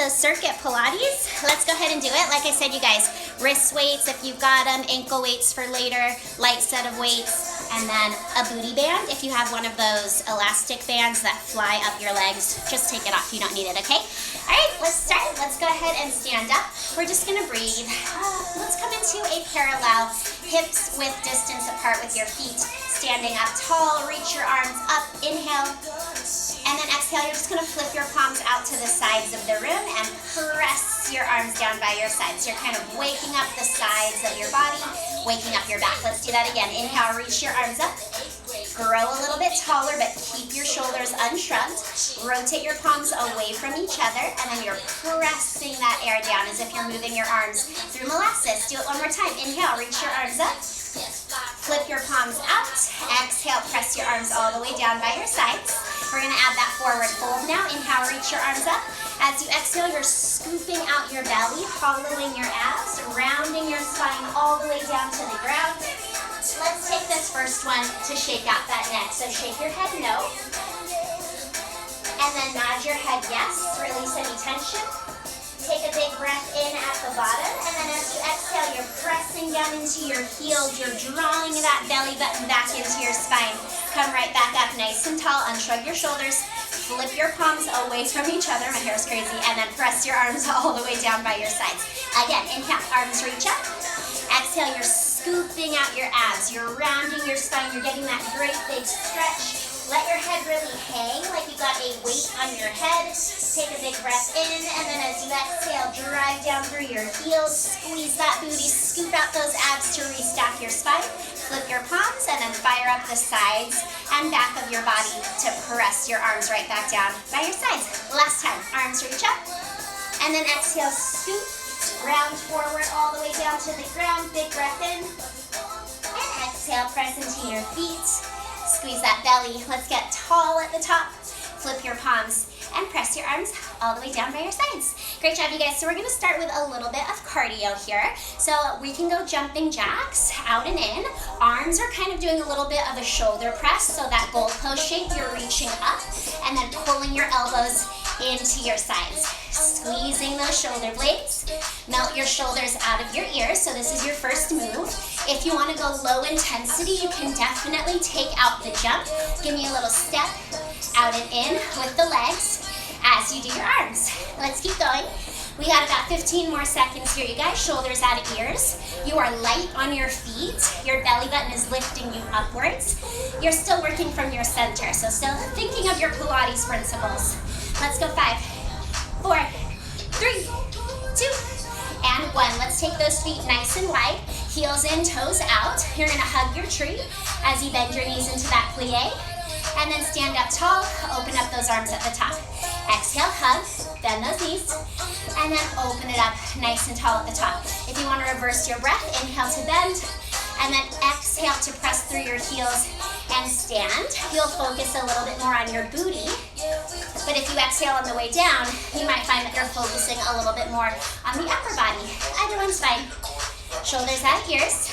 So circuit Pilates, let's go ahead and do it. Like I said, you guys, wrist weights if you've got them, ankle weights for later, light set of weights, and then a booty band. If you have one of those elastic bands that fly up your legs, just take it off. You don't need it, okay? All right, let's start. Let's go ahead and stand up. We're just gonna breathe. Let's come into a parallel, hips width distance apart with your feet. Standing up tall, reach your arms up, inhale. And then exhale, you're just gonna flip your palms out to the sides of the room and press your arms down by your sides. You're kind of waking up the sides of your body, waking up your back. Let's do that again. Inhale, reach your arms up. Grow a little bit taller, but keep your shoulders unshrugged. Rotate your palms away from each other, and then you're pressing that air down as if you're moving your arms through molasses. Do it one more time. Inhale, reach your arms up. Flip your palms out. Exhale, press your arms all the way down by your sides. We're gonna add that forward fold now. Inhale, reach your arms up. As you exhale, you're scooping out your belly, hollowing your abs, rounding your spine all the way down to the ground. Let's take this first one to shake out that neck. So shake your head no. And then nod your head yes. Release any tension. Take a big breath in at the bottom, and then as you exhale, you're pressing down into your heels. You're drawing that belly button back into your spine. Come right back up nice and tall. Unshrug your shoulders. Flip your palms away from each other. My hair's crazy. And then press your arms all the way down by your sides. Again, inhale, arms reach up. Exhale, you're scooping out your abs. You're rounding your spine. You're getting that great big stretch. Let your head really hang like you got a weight on your head. Take a big breath in, and then as you exhale, drive down through your heels. Squeeze that booty, scoop out those abs to restack your spine. Flip your palms, and then fire up the sides and back of your body to press your arms right back down by your sides. Last time, arms reach up, and then exhale, scoop, round forward all the way down to the ground. Big breath in, and exhale, press into your feet. Squeeze that belly. Let's get tall at the top. Flip your palms and press your arms all the way down by your sides. Great job, you guys. So we're gonna start with a little bit of cardio here. So we can go jumping jacks, out and in. Arms are kind of doing a little bit of a shoulder press, so that goalpost shape, you're reaching up and then pulling your elbows into your sides. Squeezing those shoulder blades. Melt your shoulders out of your ears, so this is your first move. If you wanna go low intensity, you can definitely take out the jump. Give me a little step out and in with the legs as you do your arms. Let's keep going. We got about 15 more seconds here, you guys. Shoulders out of ears. You are light on your feet. Your belly button is lifting you upwards. You're still working from your center, so still thinking of your Pilates principles. Let's go 5, 4, 3, 2, and 1. Let's take those feet nice and wide. Heels in, toes out. You're gonna hug your tree as you bend your knees into that plie. And then stand up tall, open up those arms at the top. Exhale, hug, bend those knees, and then open it up nice and tall at the top. If you wanna reverse your breath, inhale to bend, and then exhale to press through your heels and stand. You'll focus a little bit more on your booty, but if you exhale on the way down, you might find that you're focusing a little bit more on the upper body. Either one's fine. Shoulders at ears.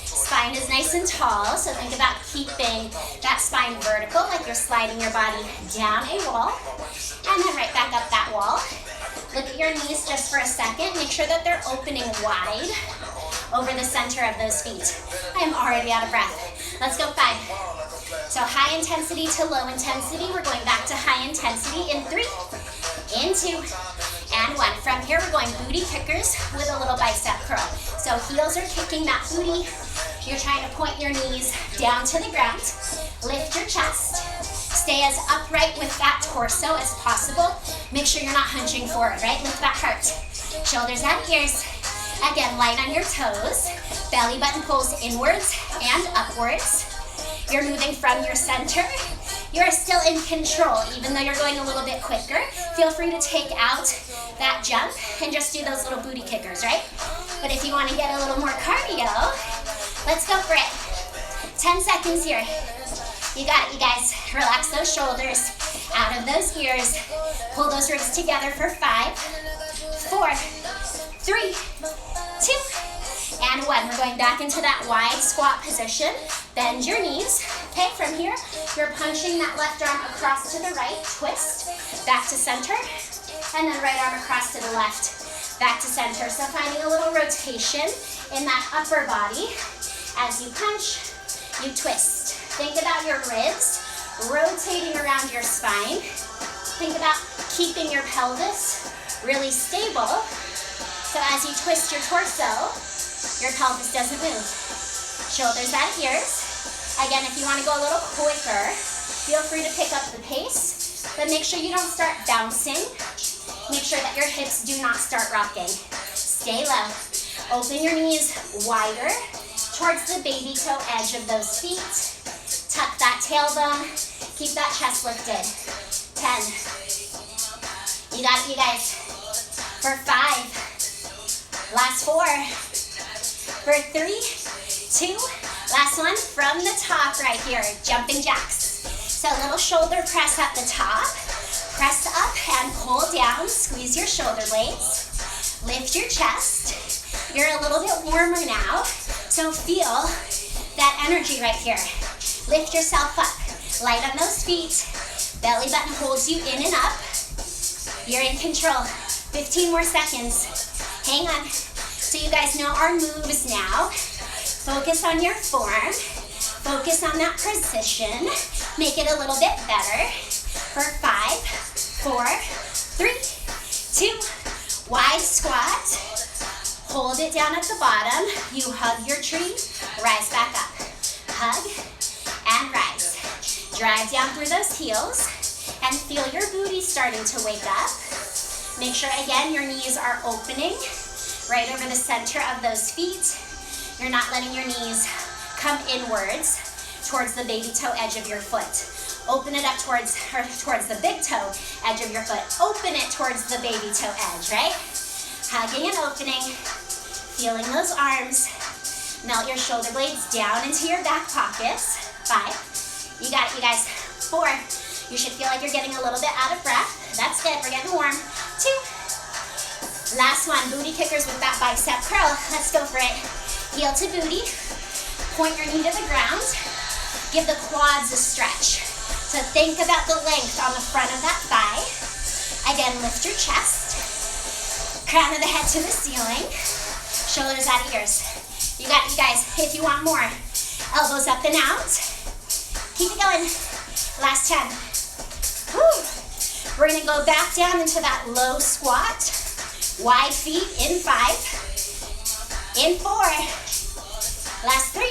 Spine is nice and tall, so think about keeping that spine vertical, like you're sliding your body down a wall, and then right back up that wall. Look at your knees just for a second. Make sure that they're opening wide over the center of those feet. I am already out of breath. Let's go 5. So high intensity to low intensity. We're going back to high intensity in 3, in 2, and 1. From here, we're going booty kickers with a little bicep curl. So heels are kicking that booty. You're trying to point your knees down to the ground. Lift your chest. Stay as upright with that torso as possible. Make sure you're not hunching forward, right? Lift that heart. Shoulders at ears. Again, light on your toes. Belly button pulls inwards and upwards. You're moving from your center. You're still in control, even though you're going a little bit quicker. Feel free to take out that jump and just do those little booty kickers, right? But if you want to get a little more cardio, let's go for it. 10 seconds here. You got it, you guys. Relax those shoulders out of those ears. Pull those ribs together for 5, 4, 3, 2, and 1. We're going back into that wide squat position. Bend your knees. Okay, from here, you're punching that left arm across to the right. Twist. Back to center. and then right arm across to the left, back to center. So finding a little rotation in that upper body. As you punch, you twist. Think about your ribs rotating around your spine. Think about keeping your pelvis really stable. So as you twist your torso, your pelvis doesn't move. Shoulders at ears. Again, if you want to go a little quicker, feel free to pick up the pace, but make sure you don't start bouncing. Make sure that your hips do not start rocking. Stay low. Open your knees wider towards the baby toe edge of those feet. Tuck that tailbone. Keep that chest lifted. 10. You got it, you guys. For 5. Last 4. For 3, 2. Last one from the top right here. Jumping jacks. So a little shoulder press at the top. Press up and pull down. Squeeze your shoulder blades. Lift your chest. You're a little bit warmer now. So feel that energy right here. Lift yourself up. Light on those feet. Belly button holds you in and up. You're in control. 15 more seconds. Hang on. So you guys know our moves now. Focus on your form. Focus on that position. Make it a little bit better. For 5, 4, 3, 2. Wide squat. Hold it down at the bottom. You hug your tree. Rise back up. Hug and rise. Drive down through those heels and feel your booty starting to wake up. Make sure, again, your knees are opening right over the center of those feet. You're not letting your knees come inwards towards the baby toe edge of your foot. Open it up towards the big toe edge of your foot. Open it towards the baby toe edge, right? Hugging and opening, feeling those arms. Melt your shoulder blades down into your back pockets. 5. You got it, you guys. 4. You should feel like you're getting a little bit out of breath. That's good, we're getting warm. 2. Last one, booty kickers with that bicep curl. Let's go for it. Heel to booty. Point your knee to the ground. Give the quads a stretch. So think about the length on the front of that thigh. Again, lift your chest. Crown of the head to the ceiling. Shoulders out of ears. You got it, you guys. If you want more, elbows up and out. Keep it going. Last 10. Woo. We're gonna go back down into that low squat. Wide feet in 5. In 4. Last 3,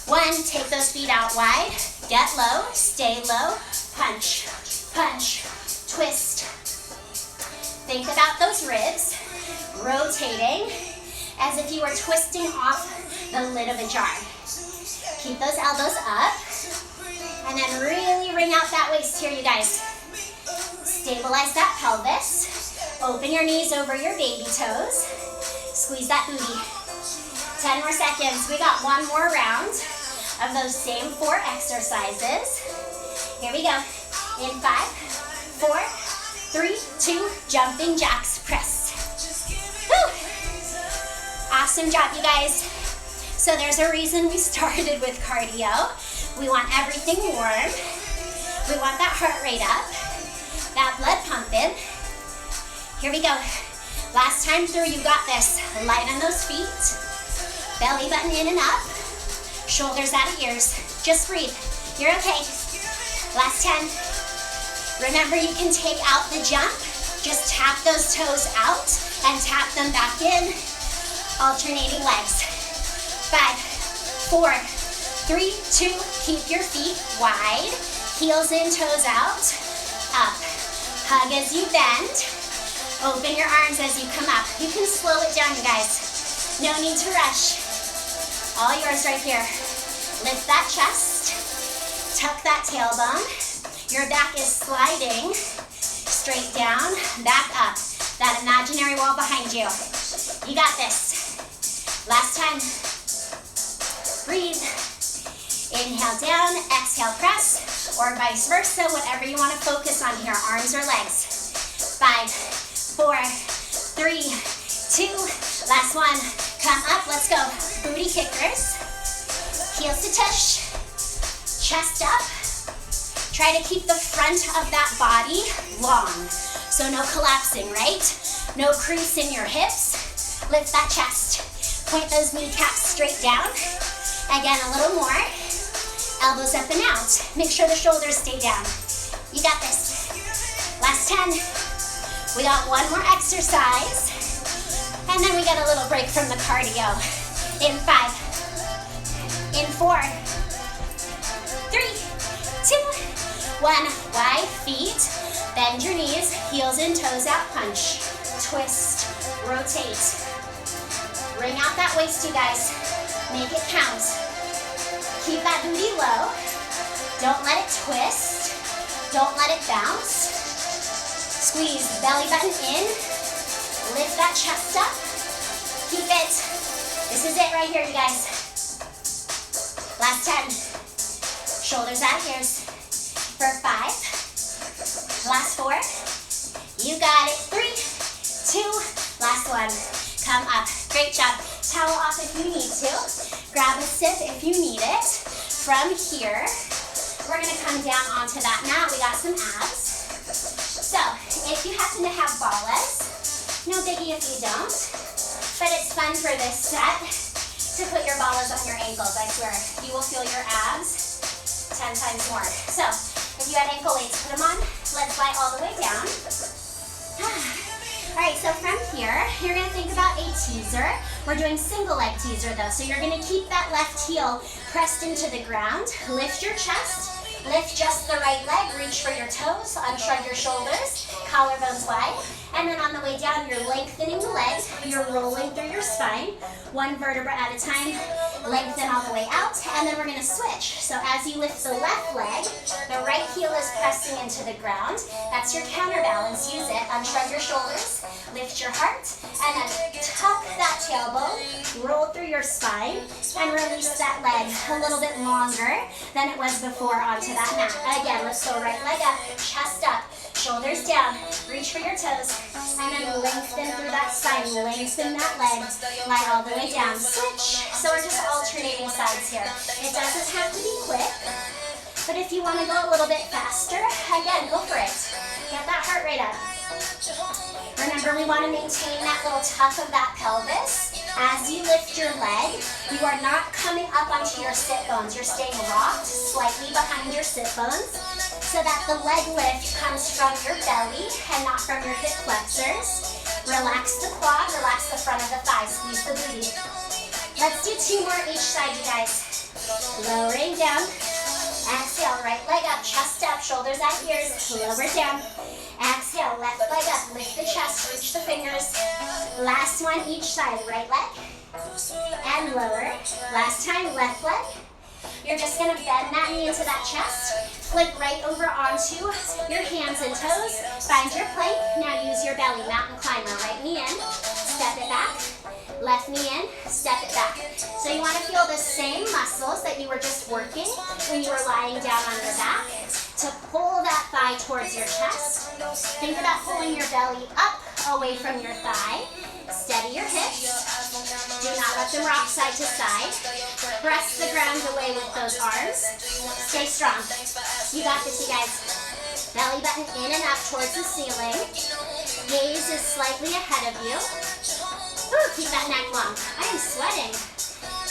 2, 1. Take those feet out wide. Get low, stay low. Punch, punch, twist. Think about those ribs rotating as if you were twisting off the lid of a jar. Keep those elbows up. And then really wring out that waist here, you guys. Stabilize that pelvis. Open your knees over your baby toes. Squeeze that booty. 10 more seconds. We got one more round of those same 4 exercises. Here we go. In 5, 4, 3, 2, jumping jacks, press. Woo! Awesome job, you guys. So there's a reason we started with cardio. We want everything warm. We want that heart rate up, that blood pumping. Here we go. Last time through, you got this. Light on those feet. Belly button in and up. Shoulders out of ears. Just breathe. You're okay. Last 10. Remember, you can take out the jump. Just tap those toes out and tap them back in. Alternating legs. 5, 4, 3, 2. Keep your feet wide. Heels in, toes out. Up. Hug as you bend. Open your arms as you come up. You can slow it down, you guys. No need to rush. All yours right here. Lift that chest. Tuck that tailbone. Your back is sliding straight down, back up. That imaginary wall behind you. You got this. Last time. Breathe. Inhale down, exhale press, or vice versa, whatever you want to focus on here, arms or legs. 5, 4, 3, 2, last one. Come up, let's go. Booty kickers. Heels to tush. Chest up. Try to keep the front of that body long. So no collapsing, right? No crease in your hips. Lift that chest. Point those kneecaps straight down. Again, a little more. Elbows up and out. Make sure the shoulders stay down. You got this. Last 10. We got one more exercise. And then we get a little break from the cardio. In 5. In 4. 3, 2, 1. Wide feet. Bend your knees. Heels and toes out. Punch. Twist. Rotate. Bring out that waist, you guys. Make it count. Keep that booty low. Don't let it twist. Don't let it bounce. Squeeze the belly button in. Lift that chest up. Keep it. This is it right here, you guys. Last 10. Shoulders at ears. For 5. Last 4. You got it. 3, 2. Last 1. Come up. Great job. Towel off if you need to. Grab a sip if you need it. From here, we're going to come down onto that mat. We got some abs. So, if you happen to have ball legs, no biggie if you don't, but it's fun for this set to put your balls on your ankles, I swear. You will feel your abs 10 times more. So, if you had ankle weights, put them on. Let's lie all the way down. All right, so from here, you're gonna think about a teaser. We're doing single leg teaser though, so you're gonna keep that left heel pressed into the ground. Lift your chest. Lift just the right leg, reach for your toes, unshrug your shoulders, collarbones wide, and then on the way down, you're lengthening the legs, you're rolling through your spine, one vertebra at a time, lengthen all the way out, and then we're gonna switch. So as you lift the left leg, the right heel is pressing into the ground. That's your counterbalance, use it, unshrug your shoulders, lift your heart, and then tuck that tailbone, roll through your spine, and release that leg a little bit longer than it was before onto that mat. Again, let's go right leg up, chest up, shoulders down, reach for your toes, and then lengthen through that spine, lengthen that leg, lie all the way down, switch. So we're just alternating sides here. It doesn't have to be quick, but if you want to go a little bit faster, again, go for it. Get that heart rate up. Remember, we want to maintain that little tuck of that pelvis. As you lift your leg, you are not coming up onto your sit bones. You're staying rocked slightly behind your sit bones so that the leg lift comes from your belly and not from your hip flexors. Relax the quad, relax the front of the thighs, squeeze the booty. Let's do 2 more each side, you guys. Lowering down. Exhale, right leg up, chest up, shoulders at ears, lower down. Exhale, left leg up, lift the chest, reach the fingers. Last one each side, right leg and lower. Last time, left leg. You're just gonna bend that knee into that chest, flip right over onto your hands and toes, find your plank. Now use your belly, mountain climber, right knee in, step it back. Left knee in, step it back. So you want to feel the same muscles that you were just working when you were lying down on your back to pull that thigh towards your chest. Think about pulling your belly up away from your thigh. Steady your hips. Do not let them rock side to side. Press the ground away with those arms. Stay strong. You got this, you guys. Belly button in and up towards the ceiling. Gaze is slightly ahead of you. Ooh, keep that neck long. I am sweating.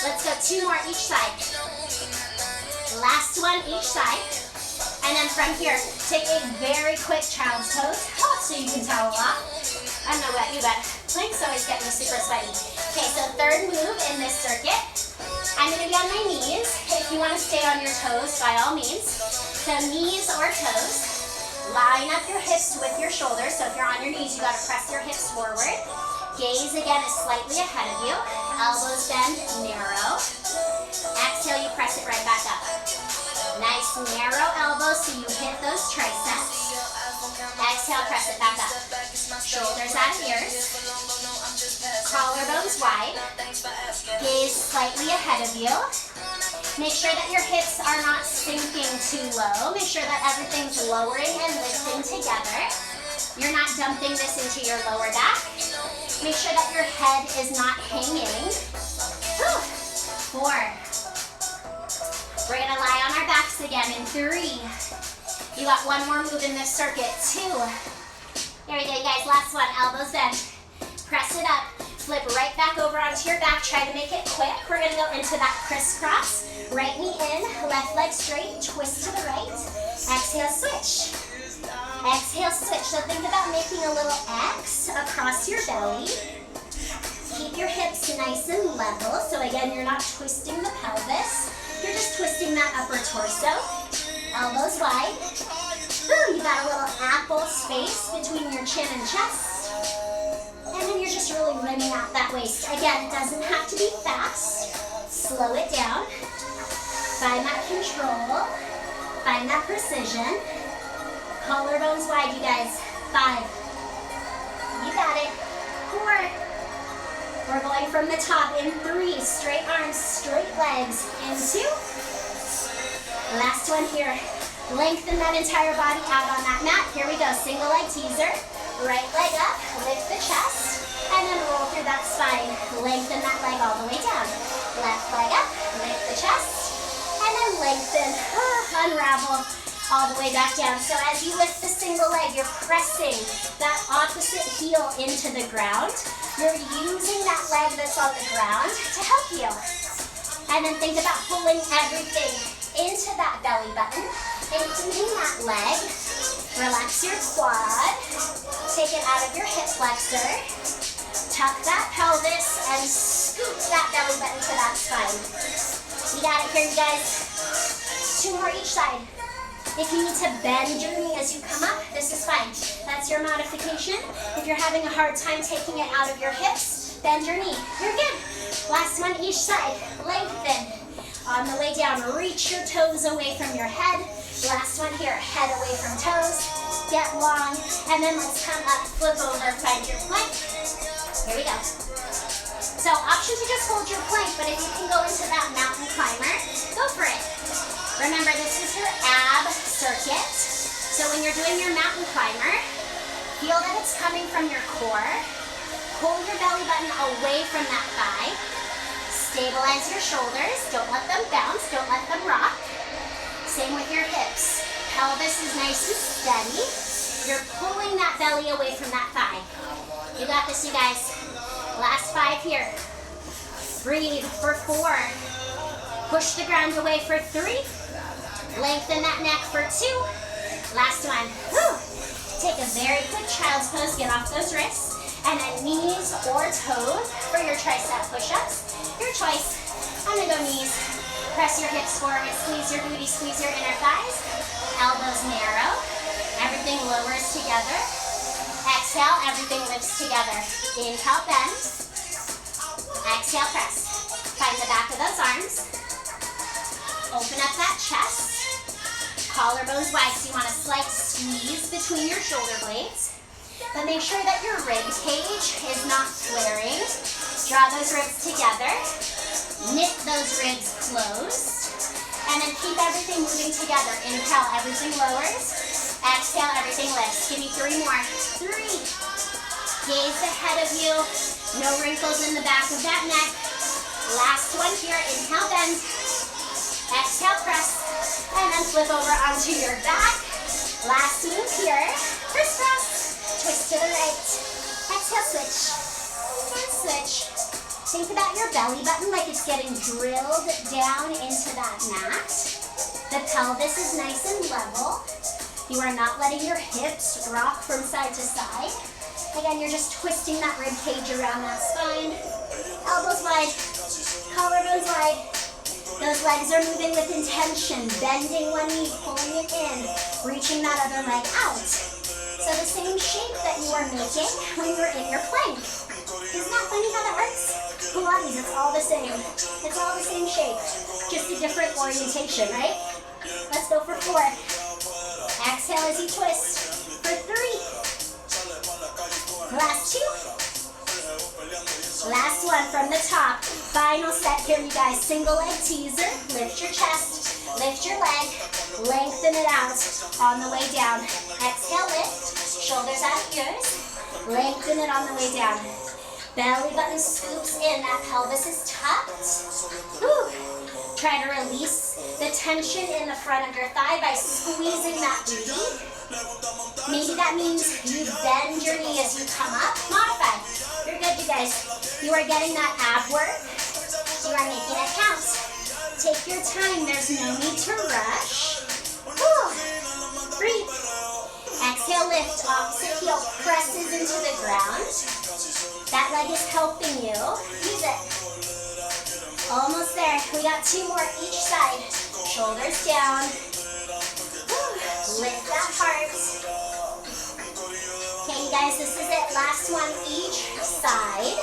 Let's go 2 more each side. Last one each side. And then from here, take a very quick child's pose so you can towel off. I don't know about you, but planks always get me super sweaty. Okay, so third move in this circuit. I'm going to be on my knees. If you want to stay on your toes, by all means. So knees or toes. Line up your hips with your shoulders. So if you're on your knees, you got to press your hips forward. Gaze again is slightly ahead of you. Elbows bend, narrow. Exhale, you press it right back up. Nice narrow elbows so you hit those triceps. Exhale, press it back up. Shoulders at ears. Collarbones wide. Gaze slightly ahead of you. Make sure that your hips are not sinking too low. Make sure that everything's lowering and lifting together. You're not dumping this into your lower back. Make sure that your head is not hanging. 4. We're gonna lie on our backs again in 3. You got 1 more move in this circuit. 2. Here we go, you guys. Last one. Elbows bent. Press it up. Flip right back over onto your back. Try to make it quick. We're going to go into that crisscross. Right knee in, left leg straight. Twist to the right. Exhale, switch. Exhale, switch. So think about making a little X across your belly. Keep your hips nice and level. So again, you're not twisting the pelvis. You're just twisting that upper torso. Elbows wide. Ooh, you got a little apple space between your chin and chest. And then you're just really rimming out that waist. Again, it doesn't have to be fast. Slow it down. Find that control. Find that precision. Collarbones wide, you guys. 5. You got it. 4. We're going from the top in 3. Straight arms, straight legs. In 2. Last one here. Lengthen that entire body out on that mat. Here we go. Single leg teaser. Right leg up. Lift the chest. And then roll through that spine. Lengthen that leg all the way down. Left leg up. Lift the chest. And then lengthen. Unravel. All the way back down. So as you lift the single leg, you're pressing that opposite heel into the ground. You're using that leg that's on the ground to help you. And then think about pulling everything into that belly button, including that leg. Relax your quad. Take it out of your hip flexor. Tuck that pelvis and scoop that belly button to that spine. You got it here, you guys. 2 more each side. If you need to bend your knee as you come up, this is fine. That's your modification. If you're having a hard time taking it out of your hips, bend your knee. You're good. Last one each side. Lengthen. On the way down, reach your toes away from your head. Last one here, head away from toes. Get long. And then let's come up, flip over, find your plank. Here we go. So option to just hold your plank, but if you can go into that mountain climber, go for it. Remember, this is your ab circuit. So when you're doing your mountain climber, feel that it's coming from your core. Pull your belly button away from that thigh. Stabilize your shoulders. Don't let them bounce. Don't let them rock. Same with your hips. Pelvis is nice and steady. You're pulling that belly away from that thigh. You got this, you guys. Last 5 here. Breathe for 4. Push the ground away for 3. Lengthen that neck for 2. Last one. Whew. Take a very quick child's pose. Get off those wrists. And then knees or toes for your tricep push-ups. Your choice. I'm going to go knees. Press your hips forward. Squeeze your booty. Squeeze your inner thighs. Elbows narrow. Everything lowers together. Exhale. Everything lifts together. Inhale, bend. Exhale, press. Find the back of those arms. Open up that chest. Collarbones wide, so you want a slight squeeze between your shoulder blades. But make sure that your rib cage is not flaring. Draw those ribs together. Knit those ribs closed. And then keep everything moving together. Inhale, everything lowers. Exhale, everything lifts. Give me 3 more. 3. Gaze ahead of you. No wrinkles in the back of that neck. Last one here. Inhale, bend. Exhale, press. And then flip over onto your back. Last move here. Crisscross. Twist to the right. Exhale, switch. And switch. Think about your belly button like it's getting drilled down into that mat. The pelvis is nice and level. You are not letting your hips rock from side to side. Again, you're just twisting that rib cage around that spine. Elbows wide. Collarbones wide. Those legs are moving with intention, bending one knee, pulling it in, reaching that other leg out. So the same shape that you are making when you're in your plank. Isn't that funny how that works? Pilates, it's all the same. It's all the same shape, just a different orientation, right? Let's go for 4. Exhale as you twist. For 3. Last 2. Last one from the top. Final set here, you guys. Single leg teaser. Lift your chest. Lift your leg. Lengthen it out on the way down. Exhale, lift. Shoulders out of ears. Lengthen it on the way down. Belly button scoops in. That pelvis is tucked. Whew. Try to release the tension in the front of your thigh by squeezing that booty. Maybe that means you bend your knee as you come up. Modify. You're good, you guys. You are getting that ab work. You are making it count. Take your time. There's no need to rush. Whew. Breathe. Exhale, lift. Opposite heel presses into the ground. That leg is helping you. Use it. Almost there. We got 2 more each side. Shoulders down. Whew. Lift that heart. Okay, you guys, this is it. Last one each side.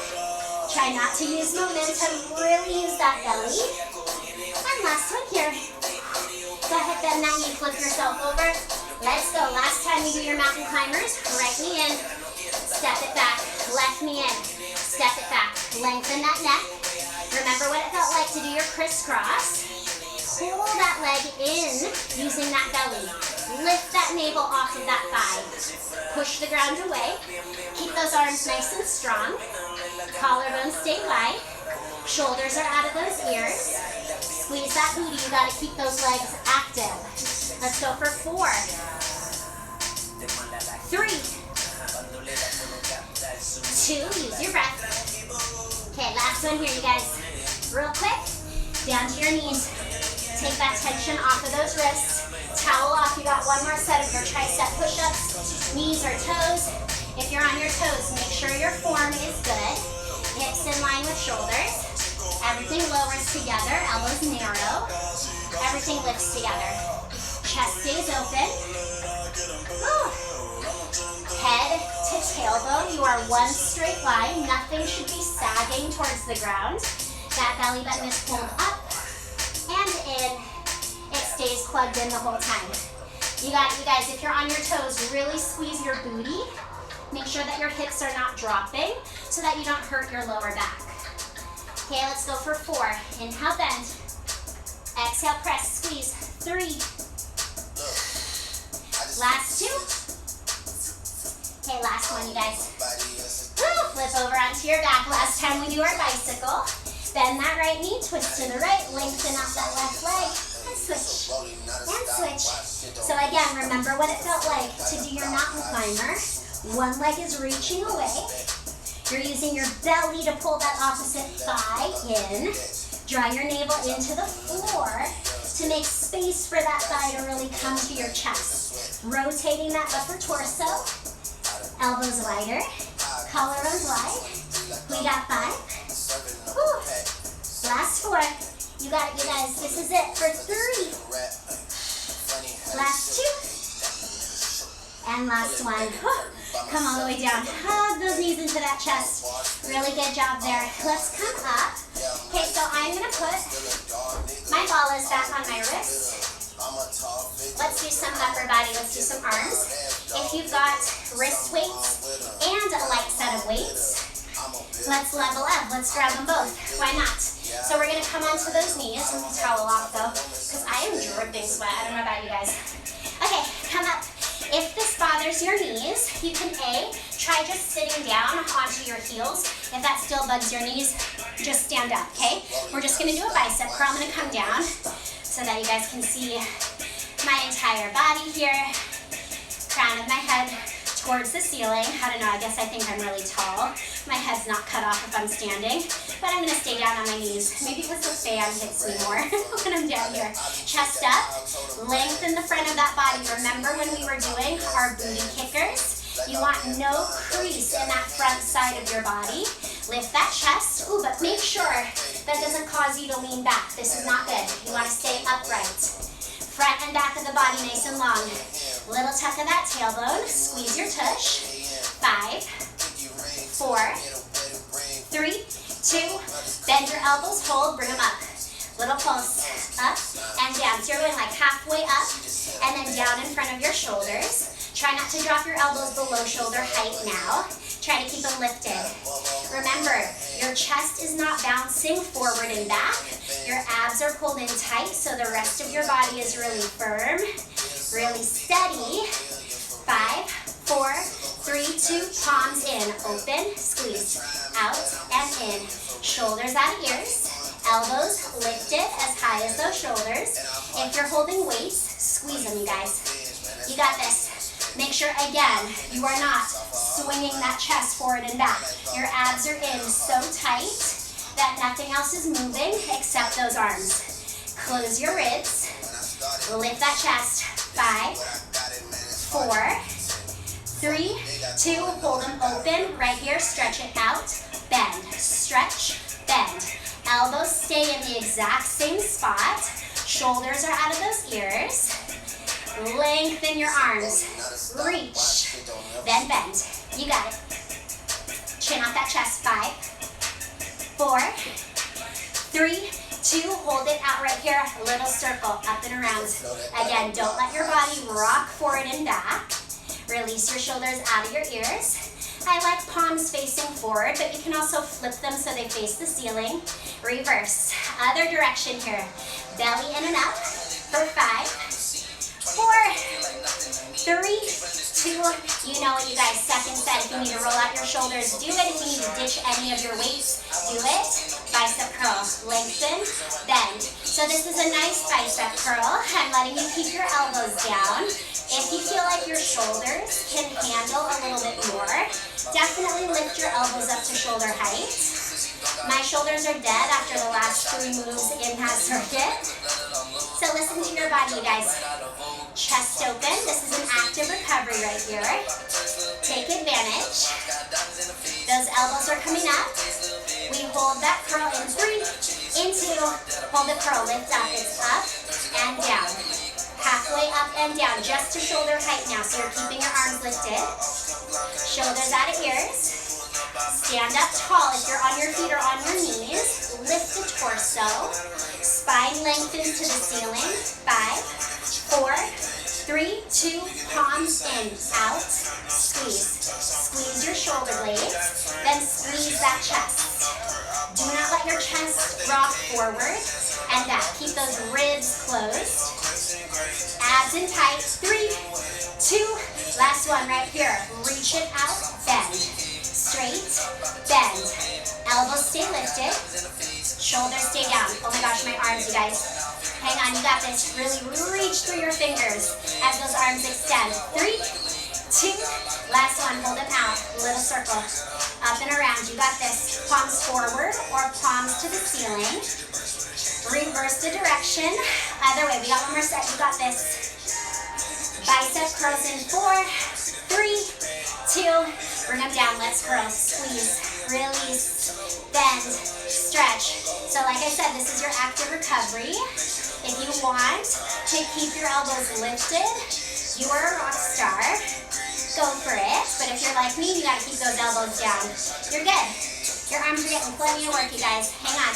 Try not to use momentum. Really use that belly. And last one here. Go ahead, bend that knee. Flip yourself over. Let's go. Last time you do your mountain climbers. Right knee in. Step it back. Left knee in. Step it back. Lengthen that neck. Remember what it felt like to do your crisscross. Pull that leg in using that belly. Lift that navel off of that thigh. Push the ground away. Keep those arms nice and strong. Collarbones stay wide. Shoulders are out of those ears. Squeeze that booty. You got to keep those legs active. Let's go for 4, 3, 2. Use your breath. Okay, last one here, you guys. Real quick. Down to your knees. Take that tension off of those wrists. Towel off. You got 1 more set of your tricep push-ups. Knees or toes. If you're on your toes, make sure your form is good. Hips in line with shoulders. Everything lowers together. Elbows narrow. Everything lifts together. Chest stays open. Woo. Head to tailbone. You are one straight line. Nothing should be sagging towards the ground. That belly button is pulled up and in. It stays plugged in the whole time. You got it, you guys. If you're on your toes, really squeeze your booty. Make sure that your hips are not dropping so that you don't hurt your lower back. Okay, let's go for 4. Inhale, bend. Exhale, press, squeeze. 3. Last 2. Okay, last one, you guys. Woo, flip over onto your back. Last time we do our bicycle. Bend that right knee, twist to the right, lengthen out that left leg, and switch. And switch. So again, remember what it felt like to do your mountain climber. One leg is reaching away. You're using your belly to pull that opposite thigh in. Draw your navel into the floor to make space for that thigh to really come to your chest. Rotating that upper torso. Elbows wider. Collarbones wide. We got 5. Whew. Last 4. You got it, you guys. This is it for 3. Last 2. And last 1. Whew. Come all the way down. Hug those knees into that chest. Really good job there. Let's come up. Okay, so I'm going to put my ballas back on my wrist. Let's do some upper body. Let's do some arms. If you've got wrist weights and a light set of weights, let's level up. Let's grab them both. Why not? So we're going to come onto those knees. I'm going to towel off though, because I am dripping sweat. I don't know about you guys. Okay, come up. If this bothers your knees, you can try just sitting down onto your heels. If that still bugs your knees, just stand up, okay? We're just going to do a bicep curl. I'm going to come down so that you guys can see my entire body here. Crown of my head towards the ceiling. I don't know, I guess I think I'm really tall. My head's not cut off if I'm standing, but I'm gonna stay down on my knees. Maybe because the fan hits me more when I'm down here. Chest up, lengthen the front of that body. Remember when we were doing our booty kickers? You want no crease in that front side of your body. Lift that chest, ooh, but make sure that doesn't cause you to lean back. This is not good. You wanna stay upright. Front and back of the body nice and long. Little tuck of that tailbone. Squeeze your tush. 5, 4, 3, 2. Bend your elbows, hold, bring them up. Little pulse, up and down. So you're going like halfway up and then down in front of your shoulders. Try not to drop your elbows below shoulder height now. Try to keep them lifted. Remember, your chest is not bouncing forward and back. Your abs are pulled in tight, so the rest of your body is really firm, really steady. 5, 4, 3, 2, palms in. Open, squeeze, out and in. Shoulders out of ears. Elbows lifted as high as those shoulders. If you're holding weights, squeeze them, you guys. You got this. Make sure, again, you are not swinging that chest forward and back. Your abs are in so tight that nothing else is moving except those arms. Close your ribs. Lift that chest. 5, 4, 3, 2, hold them open. Right here, stretch it out. Bend, stretch, bend. Elbows stay in the exact same spot. Shoulders are out of those ears. Lengthen your arms. Reach. Then bend. You got it. Chin off that chest. 5, 4, 3, 2. Hold it out right here. Little circle up and around. Again, don't let your body rock forward and back. Release your shoulders out of your ears. I like palms facing forward, but you can also flip them so they face the ceiling. Reverse. Other direction here. Belly in and up for 5, 4, 3, 2. You know what, you guys. Second set. If you need to roll out your shoulders, do it. If you need to ditch any of your weights, do it. Bicep curl. Lengthen, bend. So this is a nice bicep curl. I'm letting you keep your elbows down. If you feel like your shoulders can handle a little bit more, definitely lift your elbows up to shoulder height. My shoulders are dead after the last 3 moves in that circuit. So listen to your body, you guys. Chest open. This is an active recovery right here. Take advantage. Those elbows are coming up. We hold that curl in 3, in 2. Hold the curl. Lift up. It's up and down. Halfway up and down, just to shoulder height now. So you're keeping your arms lifted. Shoulders out of ears. Stand up tall if you're on your feet or on your knees. Lift the torso. Spine lengthens to the ceiling. 5, 4, 3, 2, palms in, out, squeeze. Squeeze your shoulder blades, then squeeze that chest. Do not let your chest rock forward and back. Keep those ribs closed. Abs in tight. 3, 2, last one right here. Reach it out, bend. Straight, bend. Elbows stay lifted. Shoulders stay down. Oh my gosh, my arms, you guys. Hang on, you got this. Really reach through your fingers as those arms extend. 3, 2, last one. Hold them out. Little circle. Up and around. You got this. Palms forward or palms to the ceiling. Reverse the direction. Other way. We got one more set. You got this. Bicep curls in 4, 3, 2. Bring them down. Let's curl. Squeeze. Release. Bend. Stretch. So like I said, this is your active recovery. If you want to keep your elbows lifted, you are a rock star. Go for it. But if you're like me, you got to keep those elbows down. You're good. Your arms are getting plenty of work, you guys. Hang on.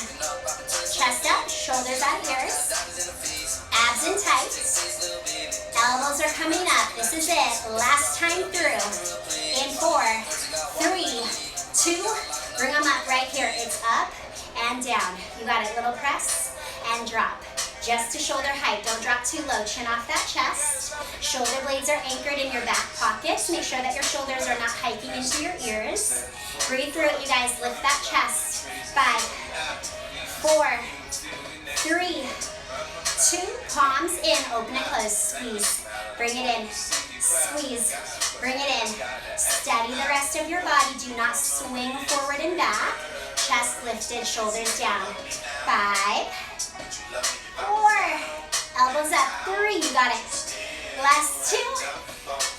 Chest up, shoulders out ears. Abs in tight. Elbows are coming up. This is it. Last time through. In 4, 3, 2. Bring them up right here. It's up and down. You got it. Little press and drop. Just to shoulder height. Don't drop too low. Chin off that chest. Shoulder blades are anchored in your back pockets. Make sure that your shoulders are not hiking into your ears. Breathe through it, you guys. Lift that chest. 5, 4, 3, 2. Palms in. Open and close. Squeeze. Bring it in. Squeeze. Bring it in. Steady the rest of your body. Do not swing forward and back. Chest lifted. Shoulders down. 5, 4. Elbows up. 3. You got it. Last 2.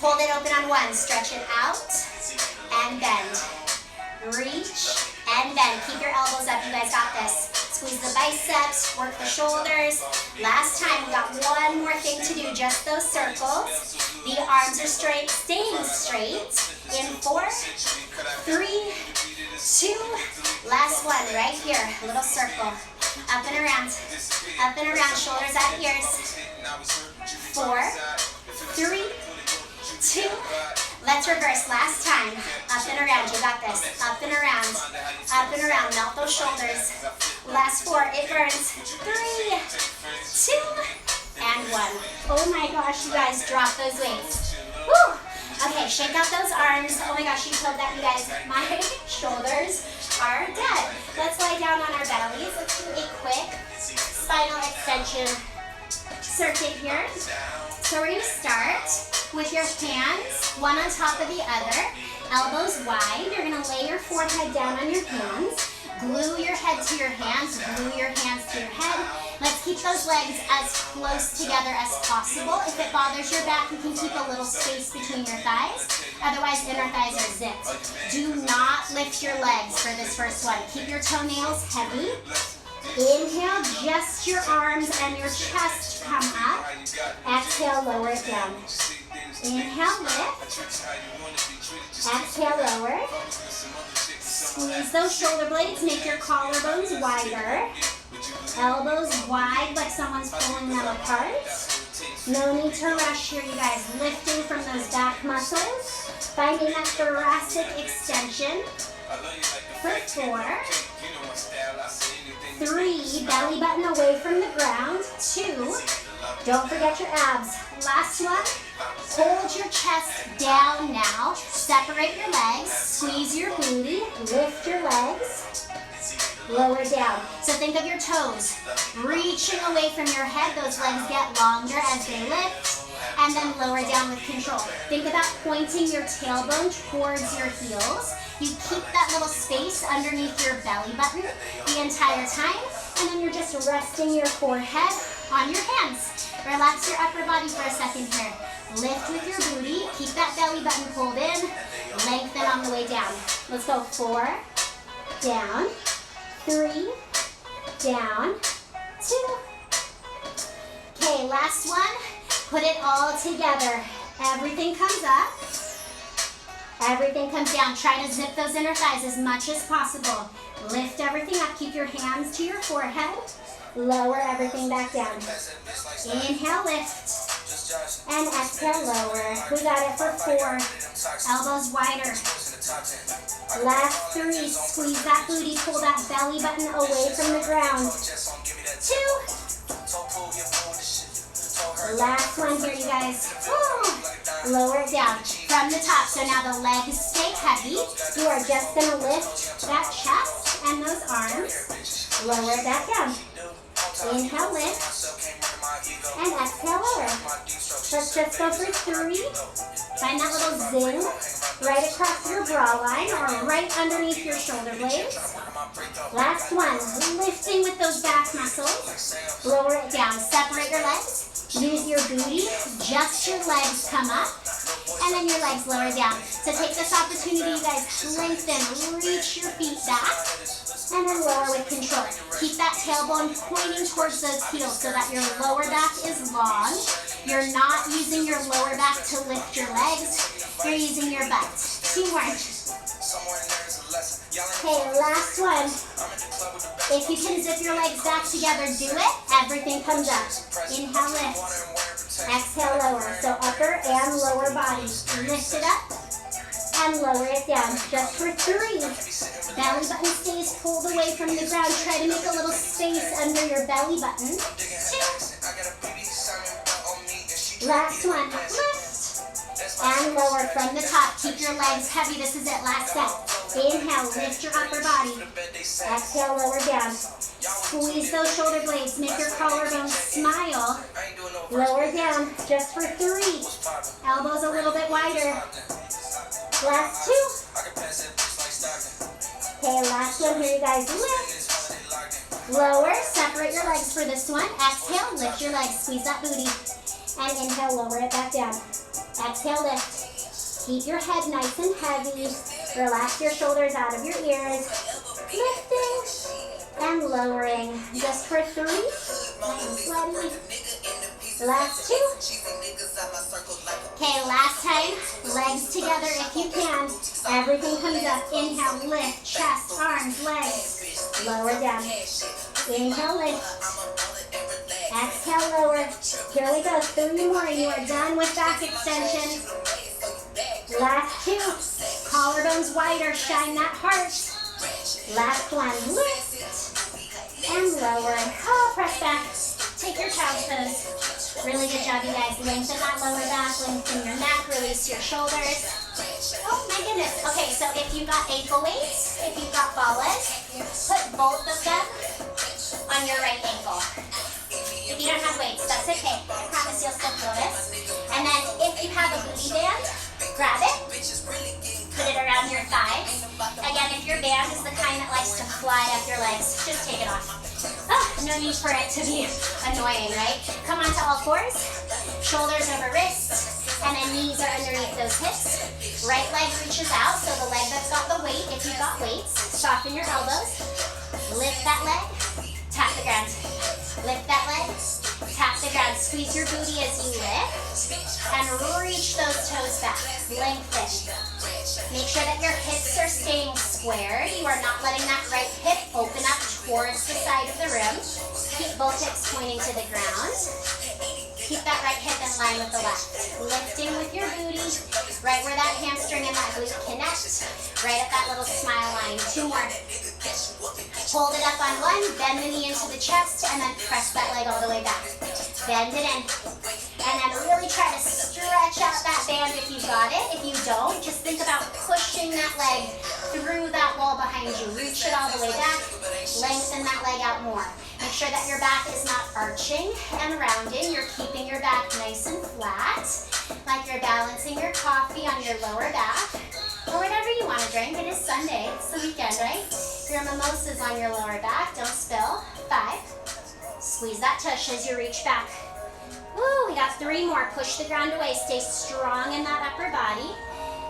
Hold it open on 1. Stretch it out. And bend. Reach. And bend. Keep your elbows up. You guys got this. Squeeze the biceps. Work the shoulders. Last time. We got one more thing to do. Just those circles. The arms are straight. Staying straight. In 4, 3, 2. Last one. Right here. Little circle. Up and around. Up and around. Shoulders out ears. 4, 3, 2. Let's reverse. Last time. Up and around. You got this. Up and around. Up and around. Melt those shoulders. Last 4. It burns. 3, 2, and 1. Oh my gosh, you guys. Drop those weights. Woo! Okay, shake out those arms. Oh my gosh, you killed that, you guys. My shoulders are dead. Let's lie down on our bellies. Let's do a quick spinal extension circuit here. So we're going to start with your hands, one on top of the other, elbows wide. You're gonna lay your forehead down on your hands. Glue your head to your hands, glue your hands to your head. Let's keep those legs as close together as possible. If it bothers your back, you can keep a little space between your thighs. Otherwise, inner thighs are zipped. Do not lift your legs for this first one. Keep your toenails heavy. Inhale, just your arms and your chest come up. Exhale, lower it down. Inhale, lift. Exhale, lower. Squeeze those shoulder blades, make your collarbones wider. Elbows wide like someone's pulling them apart. No need to rush here, you guys. Lifting from those back muscles. Finding that thoracic extension. For 4, 3, belly button away from the ground. 2, don't forget your abs. Last one, hold your chest down now. Separate your legs, squeeze your booty, lift your legs, lower down. So think of your toes reaching away from your head. Those legs get longer as they lift. And then lower down with control. Think about pointing your tailbone towards your heels. You keep that little space underneath your belly button the entire time. And then you're just resting your forehead on your hands. Relax your upper body for a second here. Lift with your booty. Keep that belly button pulled in. Lengthen on the way down. Let's go. 4, down, 3, down, 2. Okay, last one. Put it all together. Everything comes up. Everything comes down. Try to zip those inner thighs as much as possible. Lift everything up. Keep your hands to your forehead. Lower everything back down. Inhale, lift. And exhale, lower. We got it for 4. Elbows wider. Last 3. Squeeze that booty. Pull that belly button away from the ground. 2. Last one here, you guys. Woo. Lower it down from the top. So now the legs stay heavy. You are just going to lift that chest and those arms. Lower it back down. Inhale, lift. And exhale, lower. Let's just go for 3. Find that little zing right across your bra line or right underneath your shoulder blades. Last one. Lifting with those back muscles. Lower it down. Separate your legs. Use your booty, just your legs come up, and then your legs lower down. So take this opportunity, you guys, lengthen, reach your feet back, and then lower with control. Keep that tailbone pointing towards those heels so that your lower back is long. You're not using your lower back to lift your legs, you're using your butt. 2 more. Okay, last one. If you can zip your legs back together, do it. Everything comes up. Inhale, lift. Exhale, lower. So upper and lower body. Lift it up and lower it down. Just for 3. Belly button stays pulled away from the ground. Try to make a little space under your belly button. 2. Last one. Lift. And lower from the top. Keep your legs heavy. This is it. Last set. Inhale, lift your upper body. Exhale, lower down. Squeeze those shoulder blades. Make your collarbones smile. Lower down, just for 3. Elbows a little bit wider. Last 2. Okay, last one here, you guys. Lift. Lower, separate your legs for this one. Exhale, lift your legs. Squeeze that booty. And inhale, lower it back down. Exhale, lift. Keep your head nice and heavy. Relax your shoulders out of your ears. Lifting and lowering. Just for 3. Nice and sweaty. Last 2. Okay, last time. Legs together if you can. Everything comes up. Inhale, lift, chest, arms, legs. Lower down. Inhale, lift. Exhale, lower. Here we go. 3 more and you are done with back extension. Last 2. Collarbones wider. Shine that heart. Last one. Lift. And lower. Oh, press back. Take your child's pose. Really good job, you guys. Lengthen that lower back. Lengthen your neck. Release your shoulders. Oh, my goodness. Okay, so if you've got ankle weights, if you've got ballas, put both of them on your right ankle. If If you don't have weights, that's okay. I promise you'll still feel this. And then if you have a booty band, grab it, put it around your thighs. Again, if your band is the kind that likes to fly up your legs, just take it off. Oh, no need for it to be annoying, right? Come onto all fours, shoulders over wrists, and then knees are underneath those hips. Right leg reaches out, so the leg that's got the weight, if you've got weights, soften your elbows, lift that leg, tap the ground. Lift that leg, tap the ground. Squeeze your booty as you lift, and reach those toes back, lengthen. Make sure that your hips are staying squared. You are not letting that right hip open up towards the side of the room. Keep both hips pointing to the ground. Keep that right hip in line with the left. Lifting with your booty, right where that hamstring and that glute connect. Right at that little smile line. 2 more. Hold it up on one, bend the knee into the chest, and then press that leg all the way back. Bend it in. And then really try to stretch out that band if you got it. If you don't, just think about pushing that leg through that wall behind you. Reach it all the way back. Lengthen that leg out more. Make sure that your back is not arching and rounding. You're keeping your back nice and flat, like you're balancing your coffee on your lower back, or whatever you want to drink. It is Sunday. It's the weekend, right? Your mimosa's on your lower back. Don't spill. 5. Squeeze that tush as you reach back. Woo, we got 3 more. Push the ground away. Stay strong in that upper body.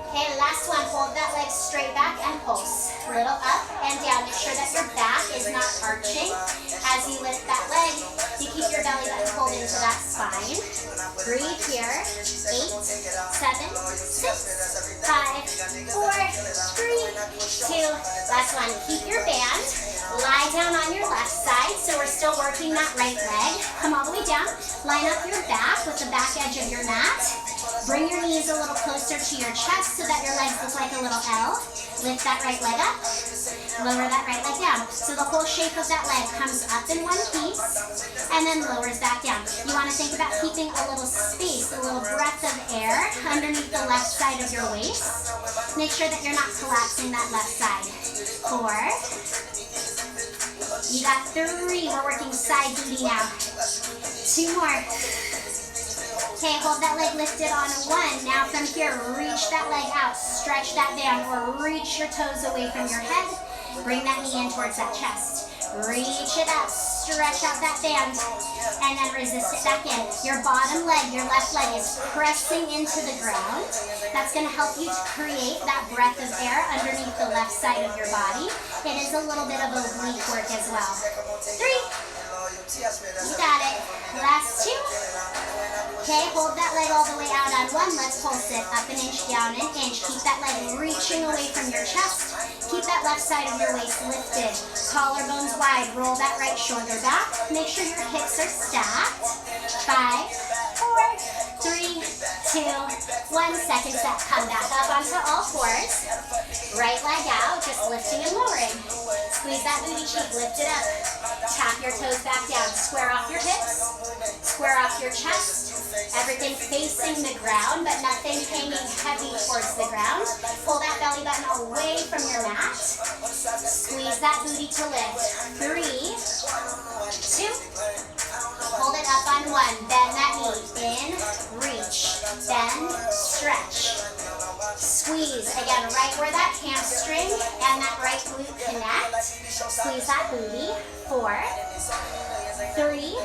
Okay, last one. Hold that leg straight back and pulse. Little up and down. Make sure that your back is not arching. As you lift that leg, you keep your belly button pulled into that spine. Breathe here. 8, 7, 6, 5, 4, 3, 2. Last one. Keep your band. Lie down on your left side. So we're still working that right leg. Come all the way down. Line up your back with the back edge of your mat. Bring your knees a little closer to your chest so that your legs look like a little L. Lift that right leg up. Lower that right leg down. So the whole shape of that leg comes up in one piece and then lowers back down. You want to think about keeping a little space, a little breath of air underneath the left side of your waist. Make sure that you're not collapsing that left side. 4. You got 3. We're working side booty now. 2 more. Okay, hold that leg lifted on 1. Now from here, reach that leg out. Stretch that band or reach your toes away from your head. Bring that knee in towards that chest. Reach it up. Stretch out that band. And then resist it back in. Your bottom leg, your left leg is pressing into the ground. That's going to help you to create that breath of air underneath the left side of your body. It is a little bit of oblique work as well. 3. You got it. Last 2. Okay, hold that leg all the way out on 1. Let's pulse it. Up an inch, down an inch. Keep that leg reaching away from your chest. Keep that left side of your waist lifted. Collarbones wide. Roll that right shoulder back. Make sure your hips are stacked. 5, 4, 3, 2, 1. Second set. Come back up onto all fours. Right leg out, just lifting and lowering. Squeeze that booty cheek. Lift it up. Tap your toes back down. Square off your hips. Square off your chest. Everything facing the ground, but nothing hanging heavy towards the ground. Pull that belly button away from your mat. Squeeze that booty to lift. 3, 2. Hold it up on 1. Bend that knee. In, reach, bend, stretch. Squeeze. Again, right where that hamstring and that right glute connect. Squeeze that booty. 4, 3,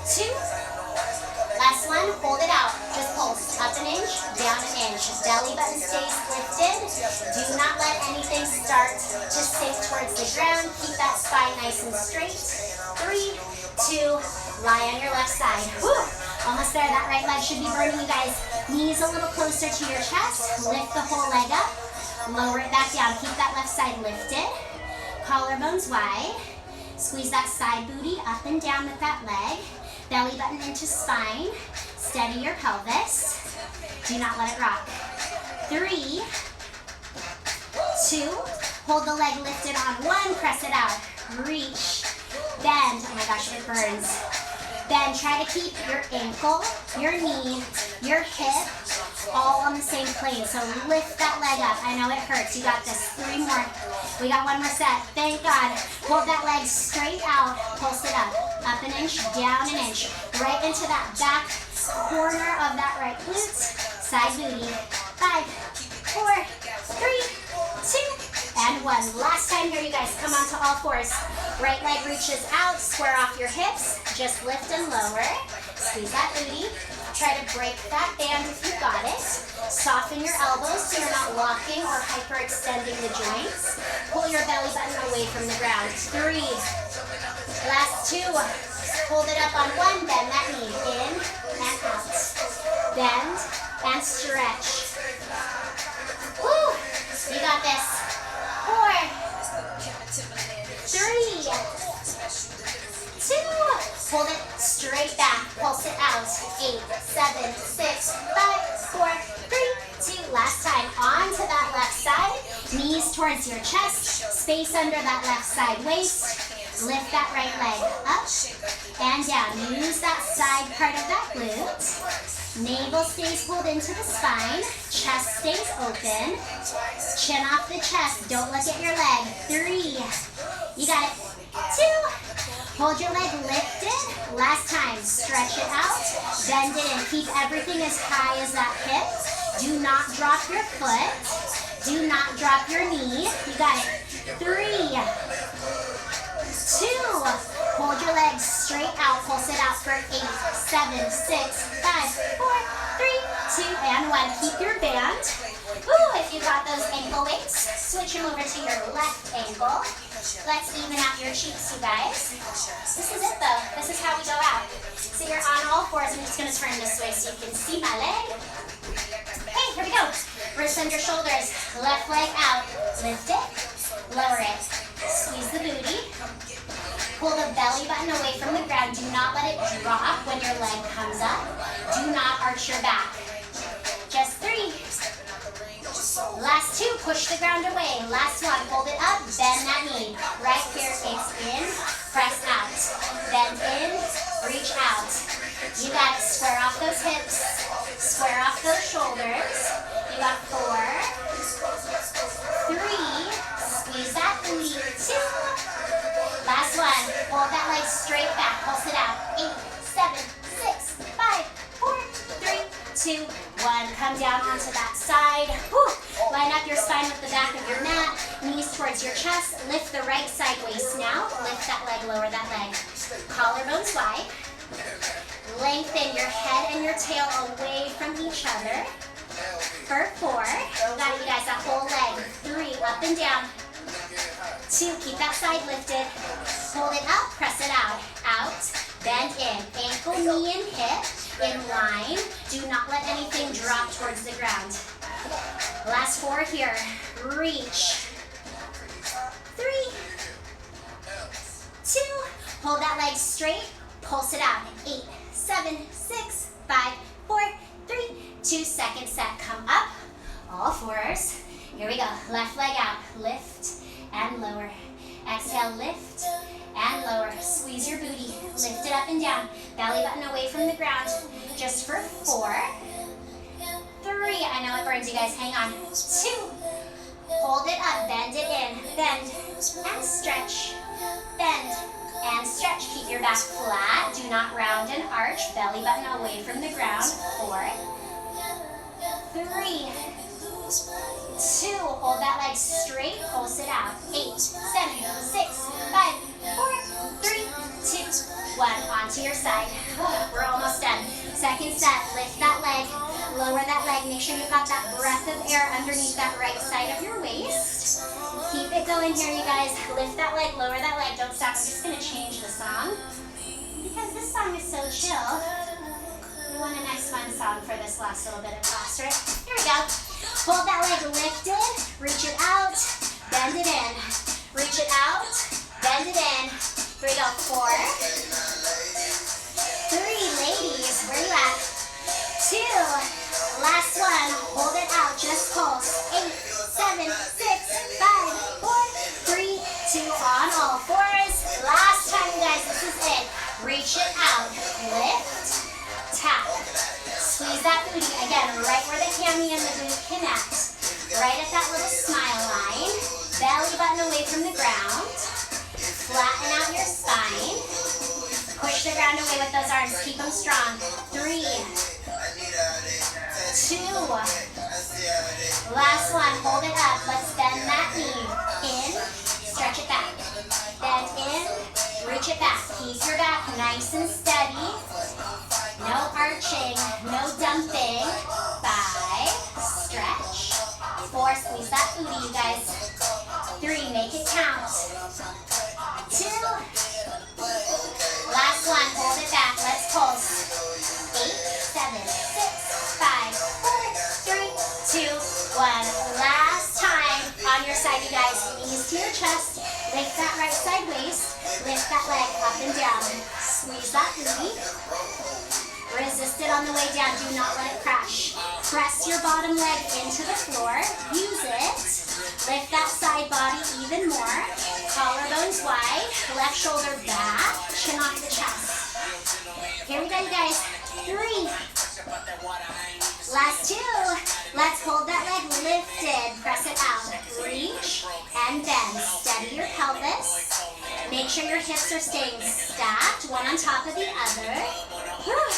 2. Last one, hold it out. Just pulse. Up an inch, down an inch. Belly button stays lifted. Do not let anything start to sink towards the ground. Keep that spine nice and straight. 3, 2, lie on your left side. Woo! Almost there. That right leg should be burning, you guys. Knees a little closer to your chest. Lift the whole leg up. Lower it back down. Keep that left side lifted. Collarbones wide. Squeeze that side booty up and down with that leg. Belly button into spine. Steady your pelvis. Do not let it rock. 3, 2. Hold the leg lifted on 1. Press it out. Reach. Bend. Oh my gosh, it burns. Then try to keep your ankle, your knee, your hip all on the same plane. So lift that leg up. I know it hurts. You got this. 3 more. We got 1 more set. Thank God. Hold that leg straight out. Pulse it up. Up an inch, down an inch. Right into that back corner of that right glute. Side booty. 5, 4, 3, 2, and 1. Last time here, you guys. Come onto all fours. Right leg reaches out. Square off your hips. Just lift and lower. Squeeze that booty. Try to break that band if you got it. Soften your elbows so you're not locking or hyperextending the joints. Pull your belly button away from the ground. 3. Last 2. Hold it up on 1. Bend that knee. In and out. Bend and stretch. Woo! You got this. 4, 3, 2. Hold it straight back. Pulse it out. 8, 7, 6, 5, 4, 3, 2. Last time. On to that left side. Knees towards your chest. Space under that left side waist. Lift that right leg up and down. Use that side part of that glute. Navel stays pulled into the spine. Chest stays open. Chin off the chest. Don't look at your leg. 3. You got it. 2. Hold your leg lifted. Last time. Stretch it out. Bend it in. Keep everything as high as that hip. Do not drop your foot. Do not drop your knee. You got it. 3, 2. Hold your legs straight out. Pulse it out for 8, 7, 6, 5, 4, 3, 2, and 1. Keep your band. Ooh, if you got those ankle weights, switch them over to your left ankle. Let's even out your cheeks, you guys. This is it, though. This is how we go out. So you're on all fours. I'm just going to turn this way so you can see my leg. Okay, here we go. Wrists under shoulders. Left leg out. Lift it. Lower it. Squeeze the booty. Pull the belly button away from the ground. Do not let it drop when your leg comes up. Do not arch your back. Just 3. Last 2. Push the ground away. Last 1. Hold it up. Bend that knee. Right here. It's in. Press out. Bend in. Reach out. You got it. Square off those hips. Square off those shoulders. You got 4, 3. Squeeze that booty. 2. Last 1. Hold that leg straight back. Pulse it out. 8, 7, 6, 5, 4, 3, 2, 1. Come down onto that side. Whew. Line up your spine with the back of your mat. Knees towards your chest. Lift the right side waist now. Lift that leg. Lower that leg. Collarbones wide. Lengthen your head and your tail away from each other. For 4. You got it, you guys. That whole leg. 3. Up and down. 2. Keep that side lifted. Hold it up. Press it out. Out. Bend in. Ankle, knee, and hip in line. Do not let anything drop towards the ground. Last 4 here. Reach. 3, 2. Hold that leg straight. Pulse it out. 8, 7, 6, 5, 4, 3, 2. Second set. Come up. All fours. Here we go. Left leg out. Lift and lower. Exhale. Lift and lower. Squeeze your booty. Lift it up and down. Belly button away from the ground. Just for 4, 3. I know it burns, you guys. Hang on. 2. Hold it up. Bend it in. Bend and stretch. Bend and stretch. Keep your back flat. Do not round and arch. Belly button away from the ground. 4, 3, 2. Hold that leg straight. Pulse it out. 8, 7, 6, 5, 4, 3, 2, 1. Onto your side. We're almost done. Second set. Lift that leg. Lower that leg. Make sure you've got that breath of air underneath that right side of your waist. Keep it going here, you guys. Lift that leg. Lower that leg. Don't stop. I'm just going to change the song because this song is so chill. We want a nice fun song for this last little bit of class, right? Here we go. Hold that leg lifted. Reach it out. Bend it in. Reach it out. Bend it in. Here we go. 4, 3. Ladies, where you at? 2. Last 1. Hold it out. Just pulse. 8, 7, 6, 5, 4, 3, 2. On all fours. Last time, you guys. This is it. Reach it out. Lift. Tap. Squeeze that booty. Again, right where the hammy and the glute connect. Right at that little smile line. Belly button away from the ground. Flatten out your spine. Push the ground away with those arms. Keep them strong. 3, 2. Last one. Hold it up. Let's bend that knee. In. Stretch it back. Bend in. Reach it back. Keep your back nice and steady. No arching. No dumping. 5. Stretch. 4. Squeeze that booty, you guys. 3. Make it count. 2. Last one. Hold it back. Let's pulse. 8, 7, 6, 5, 4, 3, 2, 1. Last time. On your side, you guys. Knees to your chest. Lift that right side waist. Lift that leg up and down. Squeeze that booty. Resist it on the way down. Do not let it crash. Press your bottom leg into the floor. Use it. Lift that side body even more. Collarbones wide. Left shoulder back. Chin off the chest. Here we go, you guys. 3. Last 2. Let's hold that leg lifted. Press it out. Reach and bend. Steady your pelvis. Make sure your hips are staying stacked, one on top of the other. Whew.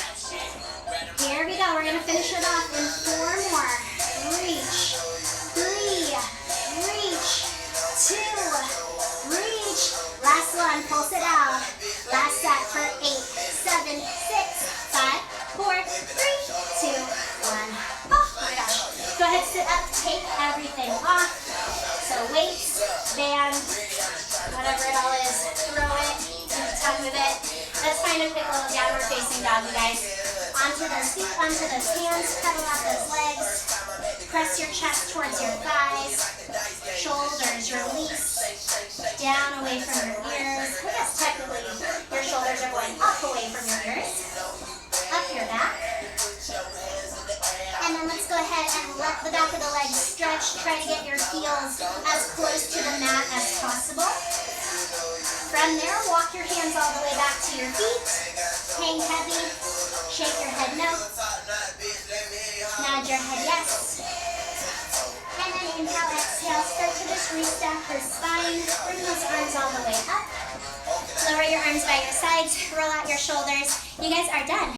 Here we go. We're going to finish it off in 4 more. Reach. 3. Reach. 2. Reach. Last one. Pulse it out. Last set for 8, 7, 6, 5, 4, 3, 2, 1. Oh my gosh. Go ahead, sit up. Take everything off. So weights, band, whatever it all is, throw it, do a ton with it. Let's find a quick little downward facing dog, you guys. Onto those feet, onto those hands, pedal out those legs. Press your chest towards your thighs. Shoulders release. Down away from your ears. I guess technically your shoulders are going up away from your ears. Up your back. And then let's go ahead and let the back of the legs stretch. Try to get your heels as close to the mat as possible. From there, walk your hands all the way back to your feet. Hang heavy. Shake your head no. Nod your head yes. And then inhale, exhale. Start to just restack your spine. Bring those arms all the way up. Lower your arms by your sides. Roll out your shoulders. You guys are done.